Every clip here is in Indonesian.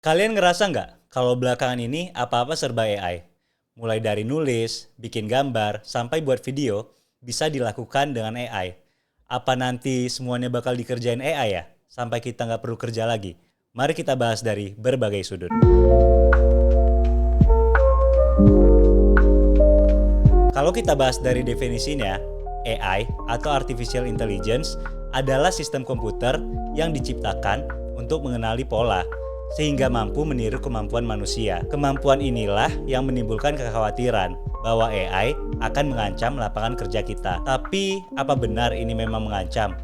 Kalian ngerasa nggak kalau belakangan ini apa-apa serba AI? Mulai dari nulis, bikin gambar, sampai buat video, bisa dilakukan dengan AI. Apa nanti semuanya bakal dikerjain AI ya? Sampai kita nggak perlu kerja lagi? Mari kita bahas dari berbagai sudut. Kalau kita bahas dari definisinya, AI atau Artificial Intelligence adalah sistem komputer yang diciptakan untuk mengenali pola, sehingga mampu meniru kemampuan manusia. Kemampuan inilah yang menimbulkan kekhawatiran bahwa AI akan mengancam lapangan kerja kita. Tapi, apa benar ini memang mengancam?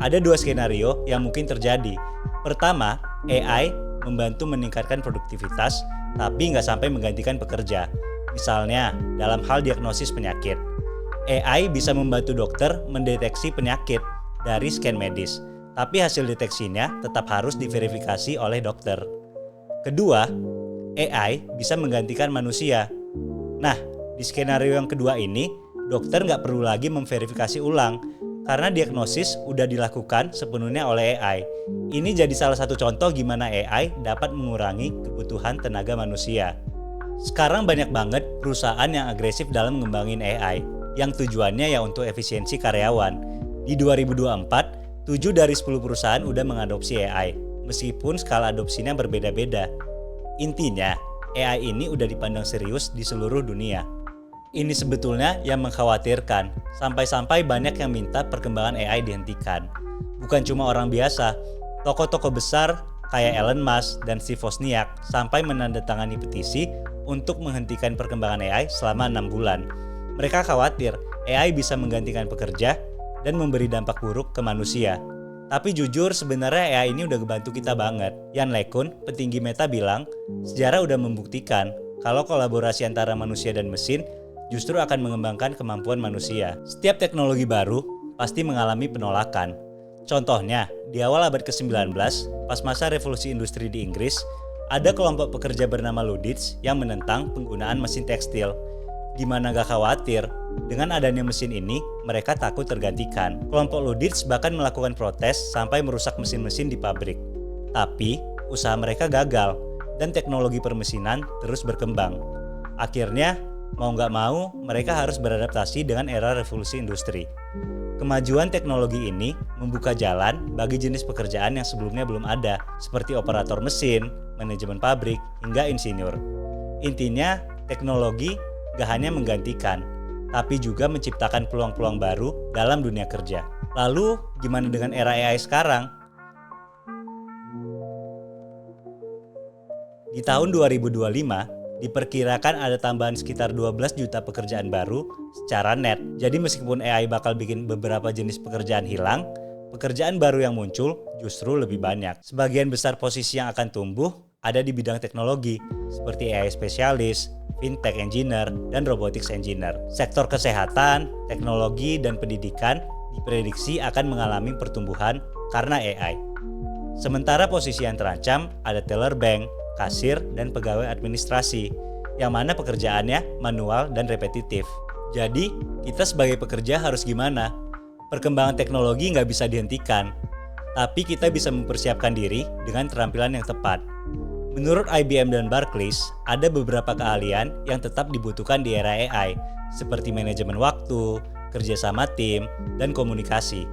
Ada dua skenario yang mungkin terjadi. Pertama, AI membantu meningkatkan produktivitas, tapi nggak sampai menggantikan pekerja. Misalnya, dalam hal diagnosis penyakit. AI bisa membantu dokter mendeteksi penyakit dari scan medis, tapi hasil deteksinya tetap harus diverifikasi oleh dokter. Kedua, AI bisa menggantikan manusia. Nah, di skenario yang kedua ini, dokter nggak perlu lagi memverifikasi ulang, karena diagnosis udah dilakukan sepenuhnya oleh AI. Ini jadi salah satu contoh gimana AI dapat mengurangi kebutuhan tenaga manusia. Sekarang banyak banget perusahaan yang agresif dalam mengembangin AI, yang tujuannya ya untuk efisiensi karyawan. Di 2024, 7 dari 10 perusahaan udah mengadopsi AI, meskipun skala adopsinya berbeda-beda. Intinya, AI ini udah dipandang serius di seluruh dunia. Ini sebetulnya yang mengkhawatirkan, sampai-sampai banyak yang minta perkembangan AI dihentikan. Bukan cuma orang biasa, tokoh-tokoh besar kayak Elon Musk dan Steve Wozniak sampai menandatangani petisi untuk menghentikan perkembangan AI selama 6 bulan. Mereka khawatir AI bisa menggantikan pekerja dan memberi dampak buruk ke manusia. Tapi jujur sebenarnya AI ini udah ngebantu kita banget. Yan LeCun, petinggi Meta bilang, sejarah udah membuktikan kalau kolaborasi antara manusia dan mesin justru akan mengembangkan kemampuan manusia. Setiap teknologi baru pasti mengalami penolakan. Contohnya, di awal abad ke-19, pas masa revolusi industri di Inggris, ada kelompok pekerja bernama Ludditz yang menentang penggunaan mesin tekstil. Gimana gak khawatir, dengan adanya mesin ini, mereka takut tergantikan. Kelompok Ludditz bahkan melakukan protes sampai merusak mesin-mesin di pabrik. Tapi, usaha mereka gagal, dan teknologi permesinan terus berkembang. Akhirnya, mau nggak mau, mereka harus beradaptasi dengan era revolusi industri. Kemajuan teknologi ini membuka jalan bagi jenis pekerjaan yang sebelumnya belum ada, seperti operator mesin, manajemen pabrik, hingga insinyur. Intinya, teknologi gak hanya menggantikan, tapi juga menciptakan peluang-peluang baru dalam dunia kerja. Lalu, gimana dengan era AI sekarang? Di tahun 2025, diperkirakan ada tambahan sekitar 12 juta pekerjaan baru secara net. Jadi meskipun AI bakal bikin beberapa jenis pekerjaan hilang, pekerjaan baru yang muncul justru lebih banyak. Sebagian besar posisi yang akan tumbuh ada di bidang teknologi, seperti AI spesialis, fintech engineer, dan robotics engineer. Sektor kesehatan, teknologi, dan pendidikan diprediksi akan mengalami pertumbuhan karena AI. Sementara posisi yang terancam ada teller bank, kasir, dan pegawai administrasi, yang mana pekerjaannya manual dan repetitif. Jadi, kita sebagai pekerja harus gimana? Perkembangan teknologi nggak bisa dihentikan, tapi kita bisa mempersiapkan diri dengan keterampilan yang tepat. Menurut IBM dan Barclays, ada beberapa keahlian yang tetap dibutuhkan di era AI, seperti manajemen waktu, kerjasama tim, dan komunikasi.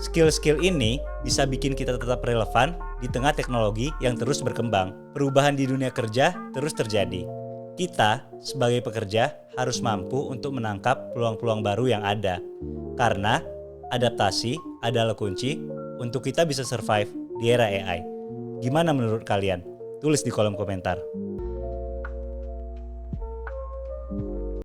Skill-skill ini bisa bikin kita tetap relevan di tengah teknologi yang terus berkembang. Perubahan di dunia kerja terus terjadi. Kita, sebagai pekerja, harus mampu untuk menangkap peluang-peluang baru yang ada. Karena adaptasi adalah kunci untuk kita bisa survive di era AI. Gimana menurut kalian? Tulis di kolom komentar.